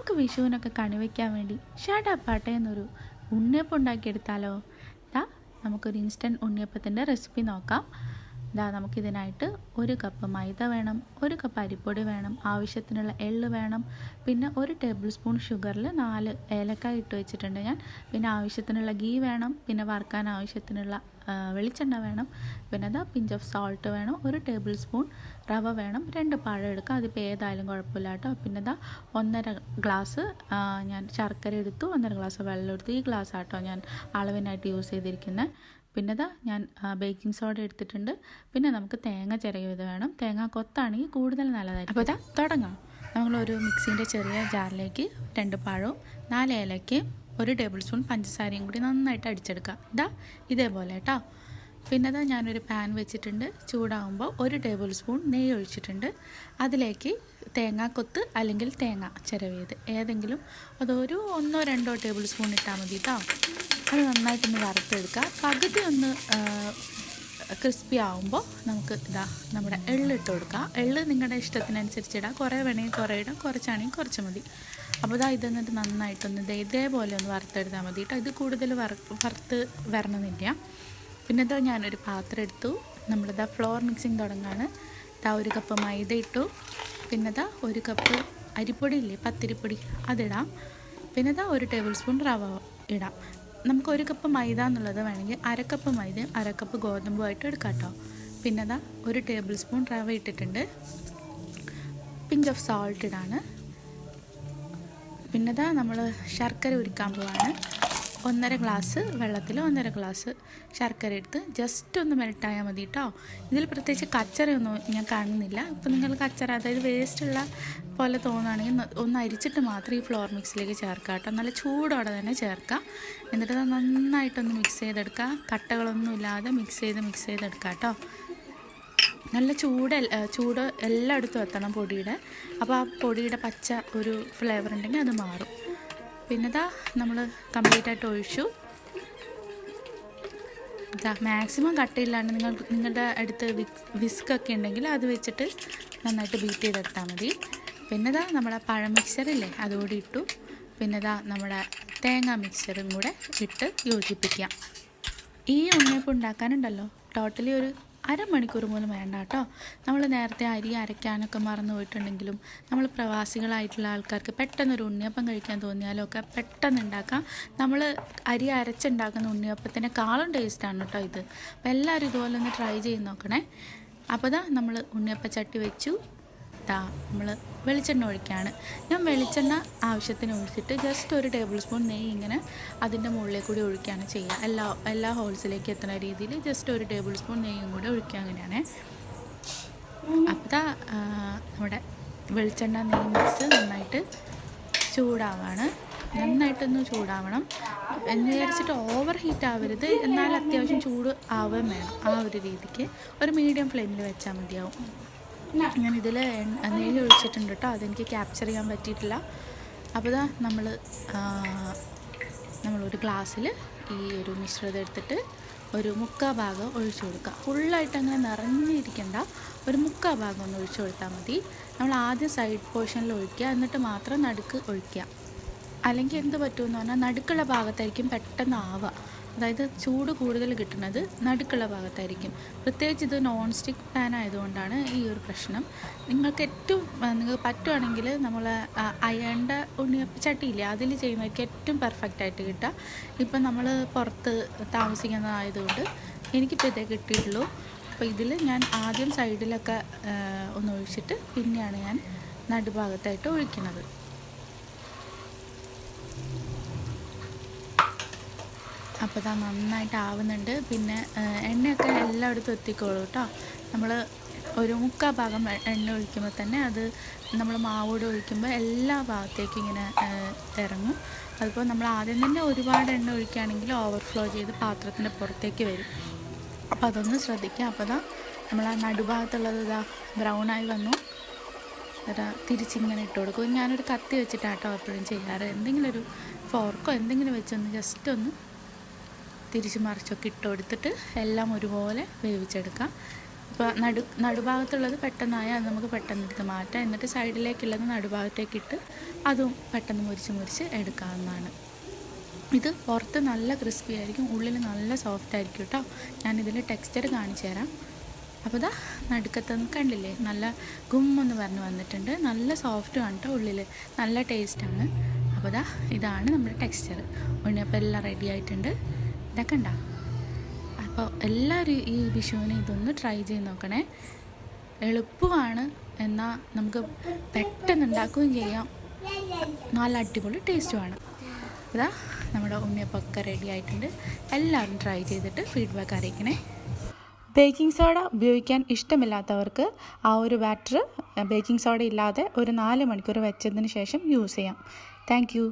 നമുക്ക് വിഷുവിനൊക്കെ കണിവയ്ക്കാൻ വേണ്ടി ഷാഡാപ്പാട്ടെ എന്നൊരു ഉണ്ണിയപ്പം ഉണ്ടാക്കിയെടുത്താലോ? നമുക്കൊരു ഇൻസ്റ്റൻറ്റ് ഉണ്ണിയപ്പത്തിൻ്റെ റെസിപ്പി നോക്കാം. നമുക്കിതിനായിട്ട് 1 കപ്പ് മൈദ വേണം, 1 കപ്പ് അരിപ്പൊടി വേണം, ആവശ്യത്തിനുള്ള എള്ള് വേണം, പിന്നെ 1 ടേബിൾ സ്പൂൺ ഷുഗറിൽ 4 ഏലക്കായ ഇട്ട് വെച്ചിട്ടുണ്ട് ഞാൻ. പിന്നെ ആവശ്യത്തിനുള്ള ഗീ വേണം, പിന്നെ വറുക്കാൻ ആവശ്യത്തിനുള്ള വെളിച്ചെണ്ണ വേണം, പിന്നെ പിഞ്ച് ഓഫ് സോൾട്ട് വേണം, 1 ടേബിൾ സ്പൂൺ റവ വേണം, 2 പഴം എടുക്കുക, അതിപ്പോൾ ഏതായാലും കുഴപ്പമില്ല കേട്ടോ. പിന്നെ 1.5 ഗ്ലാസ് ഞാൻ ശർക്കര എടുത്തു, 1.5 ഗ്ലാസ് വെള്ളം എടുത്തു. ഈ ഗ്ലാസ് ആട്ടോ ഞാൻ അളവിനായിട്ട് യൂസ് ചെയ്തിരിക്കുന്നത്. പിന്നെ ഞാൻ ബേക്കിംഗ് സോഡ എടുത്തിട്ടുണ്ട്. പിന്നെ നമുക്ക് തേങ്ങ ചിരകിയത് വേണം, തേങ്ങ കൊത്താണെങ്കിൽ കൂടുതൽ നല്ലതായിരിക്കും. അപ്പോൾ തുടങ്ങാം. നമ്മളൊരു മിക്സീൻ്റെ ചെറിയ ജാറിലേക്ക് 2 പഴവും 4 ഏലക്കയും 1 ടേബിൾ സ്പൂൺ പഞ്ചസാരയും കൂടി നന്നായിട്ട് അടിച്ചെടുക്കുക. ഇതേപോലെ കേട്ടോ. പിന്നെ ഞാനൊരു പാൻ വെച്ചിട്ടുണ്ട്. ചൂടാകുമ്പോൾ 1 ടേബിൾ സ്പൂൺ നെയ്യ് ഒഴിച്ചിട്ടുണ്ട്. അതിലേക്ക് തേങ്ങാക്കൊത്ത് അല്ലെങ്കിൽ തേങ്ങ ചിരവിയത് ഏതെങ്കിലും അതൊരു 1-2 ടേബിൾ സ്പൂൺ ഇട്ടാൽ മതി കേട്ടോ. അത് നന്നായിട്ടൊന്ന് വറുത്തെടുക്കുക. പകുതി ഒന്ന് ക്രിസ്പി ആകുമ്പോൾ നമുക്ക് നമ്മുടെ എള്ളിട്ട് കൊടുക്കുക. എള്ള് നിങ്ങളുടെ ഇഷ്ടത്തിനനുസരിച്ച് ഇടാം. കുറേ വേണമെങ്കിൽ കുറേ ഇടാം, കുറച്ചാണെങ്കിൽ കുറച്ച് മതി. അപ്പോൾ ഇതെന്നിട്ട് നന്നായിട്ടൊന്ന് ഇതേപോലെ ഒന്ന് വറുത്തെടുത്താൽ മതി കേട്ടോ. ഇത് കൂടുതൽ വറുത്ത് വരണമെന്നില്ല. പിന്നെ ഞാനൊരു പാത്രം എടുത്തു. നമ്മളിതാ ഫ്ലോർ മിക്സിങ് തുടങ്ങാണ്. 1 കപ്പ് മൈദ ഇട്ടു. പിന്നെ 1 കപ്പ് അരിപ്പൊടി ഇല്ലേ, പത്തിരിപ്പൊടി, അതിടാം. പിന്നെ 1 ടേബിൾ സ്പൂൺ റവ ഇടാം. നമുക്ക് 1 കപ്പ് മൈദ എന്നുള്ളത് വേണമെങ്കിൽ 1/2 കപ്പ് മൈദയും 1/2 കപ്പ് ഗോതമ്പുമായിട്ട് എടുക്കാം കേട്ടോ. പിന്നെ 1 ടേബിൾ സ്പൂൺ റവ ഇട്ടിട്ടുണ്ട്. പിഞ്ച് ഓഫ് സോൾട്ട് ഇടാണ്. പിന്നെ നമ്മൾ ശർക്കര ഉരുക്കാൻ പോവാണ്. 1.5 ഗ്ലാസ് വെള്ളത്തിൽ 1.5 ഗ്ലാസ് ശർക്കര എടുത്ത് ജസ്റ്റ് ഒന്ന് മെൽട്ടായാൽ മതി കേട്ടോ. ഇതിൽ പ്രത്യേകിച്ച് കച്ചറയൊന്നും ഞാൻ കാണുന്നില്ല. ഇപ്പോൾ നിങ്ങൾ കച്ചറ, അതായത് വേസ്റ്റുള്ള പോലെ തോന്നുകയാണെങ്കിൽ ഒന്ന് അരിച്ചിട്ട് മാത്രം ഈ ഫ്ലോർ മിക്സിലേക്ക് ചേർക്കുക കേട്ടോ. നല്ല ചൂടോടെ തന്നെ ചേർക്കുക. എന്നിട്ട് നന്നായിട്ടൊന്ന് മിക്സ് ചെയ്തെടുക്കുക. കട്ടകളൊന്നും ഇല്ലാതെ മിക്സ് ചെയ്തെടുക്കുക കേട്ടോ. നല്ല ചൂട് എല്ലായിടത്തും എത്തണം പൊടിയുടെ. അപ്പോൾ ആ പൊടിയുടെ പച്ച ഒരു ഫ്ലേവർ ഉണ്ടെങ്കിൽ അത് മാറും. പിന്നെ നമ്മൾ കംപ്ലീറ്റ് ആയിട്ട് ഒഴിച്ചു. മാക്സിമം കട്ടയില്ലാണ്ട് നിങ്ങളുടെ അടുത്ത് വിസ്കൊക്കെ ഉണ്ടെങ്കിൽ അത് വെച്ചിട്ട് നന്നായിട്ട് ബീറ്റ് ചെയ്തെടുത്താൽ മതി. പിന്നെ നമ്മുടെ പഴം മിക്സറില്ലേ, അതുകൂടി ഇട്ടു. പിന്നെ നമ്മുടെ തേങ്ങ മിക്സറും കൂടെ ഇട്ട് യോജിപ്പിക്കാം. ഈ ഉണ്ണിയപ്പം ഉണ്ടാക്കാനുണ്ടല്ലോ ടോട്ടലി ഒരു 1/2 മണിക്കൂർ പോലും വേണ്ട കേട്ടോ. നമ്മൾ നേരത്തെ അരി അരയ്ക്കാനൊക്കെ മറന്നു പോയിട്ടുണ്ടെങ്കിലും നമ്മൾ പ്രവാസികളായിട്ടുള്ള ആൾക്കാർക്ക് പെട്ടെന്നൊരു ഉണ്ണിയപ്പം കഴിക്കാൻ തോന്നിയാലും ഒക്കെ പെട്ടെന്ന് ഉണ്ടാക്കാം. നമ്മൾ അരി അരച്ചുണ്ടാക്കുന്ന ഉണ്ണിയപ്പത്തിനേക്കാളും ടേസ്റ്റാണ് കേട്ടോ ഇത്. അപ്പോൾ എല്ലാവരും ഇതുപോലെ ഒന്ന് ട്രൈ ചെയ്ത് നോക്കണേ. അപ്പോൾ നമ്മൾ ഉണ്ണിയപ്പച്ചട്ടി വെച്ചു. നമ്മൾ വെളിച്ചെണ്ണ ഒഴിക്കുകയാണ്. ഞാൻ വെളിച്ചെണ്ണ ആവശ്യത്തിന് ഒഴിച്ചിട്ട് ജസ്റ്റ് 1 ടേബിൾ സ്പൂൺ നെയ്യ് ഇങ്ങനെ അതിൻ്റെ മുകളിലേക്ക് കൂടി ഒഴിക്കുകയാണ് ചെയ്യുക. എല്ലാ ഹോൾസിലേക്ക് എത്തുന്ന രീതിയിൽ ജസ്റ്റ് 1 ടേബിൾ സ്പൂൺ നെയ്യും കൂടി ഒഴിക്കുക. അങ്ങനെയാണ്. അപ്പോൾ നമ്മുടെ വെളിച്ചെണ്ണ നെയ്യ് മിക്സ് നന്നായിട്ട് ചൂടാവാണ്. നന്നായിട്ടൊന്ന് ചൂടാവണം എന്ന് വിചാരിച്ചിട്ട് ഓവർ ഹീറ്റ് ആവരുത്. എന്നാൽ അത്യാവശ്യം ചൂട് ആവുകയും വേണം. ആ ഒരു രീതിക്ക് ഒരു മീഡിയം ഫ്ലെയിമിൽ വെച്ചാൽ മതിയാവും. ഞാനിതിൽ നെയ്യ് ഒഴിച്ചിട്ടുണ്ട് കേട്ടോ. അതെനിക്ക് ക്യാപ്ചർ ചെയ്യാൻ പറ്റിയിട്ടില്ല. അപ്പോൾ നമ്മളൊരു ഗ്ലാസ്സിൽ ഈ ഒരു മിശ്രിതം എടുത്തിട്ട് ഒരു 1/4 ഭാഗം ഒഴിച്ചു കൊടുക്കുക. ഫുള്ളായിട്ട് അങ്ങനെ നിറഞ്ഞിരിക്കേണ്ട, ഒരു 1/4 ഭാഗം ഒന്ന് ഒഴിച്ചു കൊടുത്താൽ മതി. നമ്മൾ ആദ്യം സൈഡ് പോർഷനിൽ ഒഴിക്കുക, എന്നിട്ട് മാത്രം നടുക്ക് ഒഴിക്കുക. അല്ലെങ്കിൽ എന്ത് പറ്റുമെന്ന് പറഞ്ഞാൽ നടുക്കുള്ള ഭാഗത്തായിരിക്കും പെട്ടെന്ന് ആവുക. അതായത് ചൂട് കൂടുതൽ കിട്ടുന്നത് നടുക്കുള്ള ഭാഗത്തായിരിക്കും. പ്രത്യേകിച്ച് ഇത് നോൺ സ്റ്റിക്ക് പാൻ ആയതുകൊണ്ടാണ് ഈ ഒരു പ്രശ്നം. നിങ്ങൾക്ക് പറ്റുവാണെങ്കിൽ നമ്മൾ അയണിൻ്റെ ഉണ്ണിയപ്പച്ചട്ടിയില്ലേ, അതിൽ ചെയ്യുന്നതായിരിക്കും ഏറ്റവും പെർഫെക്റ്റ് ആയിട്ട് കിട്ടുക. ഇപ്പം നമ്മൾ പുറത്ത് താമസിക്കുന്നതായതുകൊണ്ട് എനിക്കിപ്പോൾ ഇതേ കിട്ടിയിട്ടുള്ളൂ. അപ്പോൾ ഇതിൽ ഞാൻ ആദ്യം സൈഡിലൊക്കെ ഒന്ന് ഒഴിച്ചിട്ട് പിന്നെയാണ് ഞാൻ നടുഭാഗത്തായിട്ട് ഒഴിക്കുന്നത്. അപ്പോൾ നന്നായിട്ട് ആവുന്നുണ്ട്. പിന്നെ എണ്ണയൊക്കെ എല്ലായിടത്തും എത്തിക്കോളൂ കേട്ടോ. നമ്മൾ ഒരു 1/4 ഭാഗം എണ്ണ ഒഴിക്കുമ്പോൾ തന്നെ അത് നമ്മൾ മാവോട് ഒഴിക്കുമ്പോൾ എല്ലാ ഭാഗത്തേക്കും ഇങ്ങനെ ഇറങ്ങും. അതിപ്പോൾ നമ്മൾ ആദ്യം തന്നെ ഒരുപാട് എണ്ണ ഒഴിക്കുകയാണെങ്കിൽ ഓവർഫ്ലോ ചെയ്ത് പാത്രത്തിൻ്റെ പുറത്തേക്ക് വരും. അപ്പോൾ അതൊന്ന് ശ്രദ്ധിക്കുക. അപ്പോൾ നമ്മൾ ആ നടുഭാഗത്തുള്ളത് ബ്രൗണായി വന്നു. തിരിച്ചിങ്ങനെ ഇട്ട് കൊടുക്കും. ഞാനൊരു കത്തി വെച്ചിട്ടാട്ടോ എപ്പോഴും ചെയ്യാറ്. എന്തെങ്കിലും ഒരു ഫോർക്കോ എന്തെങ്കിലും വെച്ചൊന്ന് ജസ്റ്റ് ഒന്ന് തിരിച്ച് മറിച്ചൊക്കെ ഇട്ട് കൊടുത്തിട്ട് എല്ലാം ഒരുപോലെ വേവിച്ചെടുക്കാം. ഇപ്പോൾ നടുഭാഗത്തുള്ളത് പെട്ടെന്നായാൽ അത് നമുക്ക് പെട്ടെന്ന് എടുത്ത് മാറ്റാം. എന്നിട്ട് സൈഡിലേക്കുള്ളത് നടുഭാഗത്തേക്കിട്ട് അതും പെട്ടെന്ന് മുരിച്ച് എടുക്കാവുന്നതാണ്. ഇത് പുറത്ത് നല്ല ക്രിസ്പി ആയിരിക്കും, ഉള്ളിൽ നല്ല സോഫ്റ്റ് ആയിരിക്കും കേട്ടോ. ഞാനിതിൽ ടെക്സ്ചർ കാണിച്ചു തരാം. അപ്പോൾ ഇതാ നടുക്കത്തൊന്നും കണ്ടില്ലേ, നല്ല ഗുമ്മെന്ന് പറഞ്ഞ് വന്നിട്ടുണ്ട്. നല്ല സോഫ്റ്റും ആണ് കേട്ടോ, ഉള്ളിൽ നല്ല ടേസ്റ്റാണ്. അപ്പോൾ ഇതാണ് നമ്മുടെ ടെക്സ്ചർ. ഉണ്ണിയപ്പം എല്ലാം റെഡി ആയിട്ടുണ്ട്. ഇതൊക്കെ ഉണ്ടോ. അപ്പോൾ എല്ലാവരും ഈ വിഷുവിന് ഇതൊന്ന് ട്രൈ ചെയ്ത് നോക്കണേ. എളുപ്പമാണ്, എന്നാൽ നമുക്ക് പെട്ടെന്ന് ഉണ്ടാക്കുകയും ചെയ്യാം. നല്ല അടിപൊളി ടേസ്റ്റുമാണ്. ഇതാ നമ്മുടെ ഉണ്ണിയപ്പമൊക്കെ റെഡി ആയിട്ടുണ്ട്. എല്ലാവരും ട്രൈ ചെയ്തിട്ട് ഫീഡ്ബാക്ക് അറിയിക്കണേ. ബേക്കിംഗ് സോഡ ഉപയോഗിക്കാൻ ഇഷ്ടമില്ലാത്തവർക്ക് ആ ഒരു ബാറ്റർ ബേക്കിംഗ് സോഡ ഇല്ലാതെ ഒരു 4 മണിക്കൂർ വെച്ചതിന് ശേഷം യൂസ് ചെയ്യാം. Thank you.